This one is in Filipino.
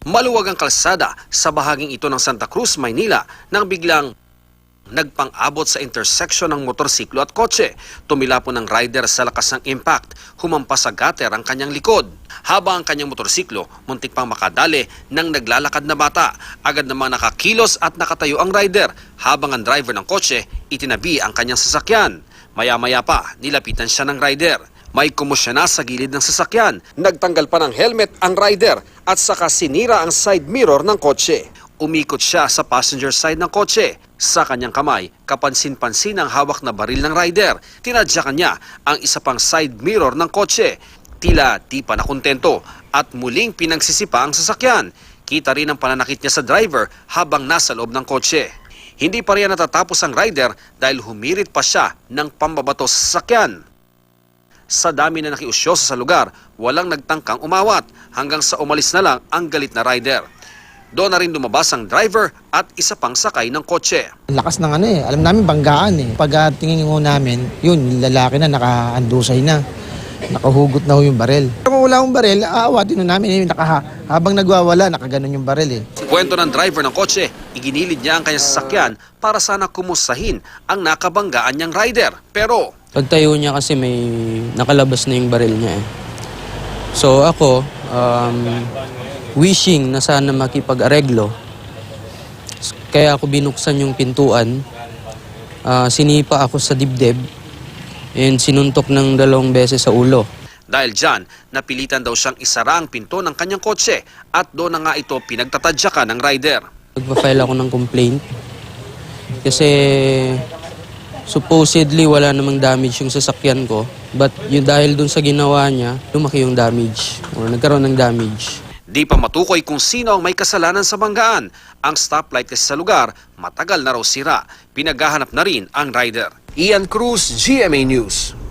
Maluwag ang kalsada sa bahaging ito ng Santa Cruz, Maynila nang biglang nagpang-abot sa intersection ng motorsiklo at kotse. Tumila po ng rider sa lakas ng impact, humampas sa gutter ang kanyang likod. Habang ang kanyang motorsiklo muntik pang makadali ng naglalakad na bata. Agad namang nakakilos at nakatayo ang rider habang ang driver ng kotse itinabi ang kanyang sasakyan. Maya-maya pa nilapitan siya ng rider. May kumusya na sa gilid ng sasakyan. Nagtanggal pa ng helmet ang rider at saka sinira ang side mirror ng kotse. Umikot siya sa passenger side ng kotse. Sa kanyang kamay, kapansin-pansin ang hawak na baril ng rider. Tinadyakan niya ang isa pang side mirror ng kotse. Tila di pa nakontento at muling pinagsisipa ang sasakyan. Kita rin ang pananakit niya sa driver habang nasa loob ng kotse. Hindi pa rin natatapos ang rider dahil humirit pa siya ng pambabato sa sasakyan. Sa dami na nakiusyoso sa lugar, walang nagtangkang umawat hanggang sa umalis na lang ang galit na rider. Doon na rin lumabas ang driver at isa pang sakay ng kotse. Lakas ng alam namin banggaan Pag tingin mo namin, yun, lalaki na nakaandusay na. Nakahugot na yung barel. Kung wala akong barel, aawatin na namin. Habang nagwawala, nakaganon yung barel Kwento ng driver ng kotse, iginilid niya ang kanyang sasakyan para sana kumustahin ang nakabanggaan niyang rider. Pero pagtayo niya kasi may nakalabas na yung baril niya So ako, wishing na sana makipag-areglo. Kaya ako binuksan yung pintuan, sinipa ako sa dibdib, and sinuntok ng 2 beses sa ulo. dahil dyan, napilitan daw siyang isara ang pinto ng kanyang kotse at doon na nga ito pinagtatadyakan ng rider. Nagpa-file ako ng complaint kasi supposedly wala namang damage yung sasakyan ko. But dahil dun sa ginawa niya, lumaki yung damage or nagkaroon ng damage. Di pa matukoy kung sino ang may kasalanan sa banggaan. Ang stoplight kasi sa lugar, matagal na raw sira. Pinaghahanap na rin ang rider. Ian Cruz, GMA News.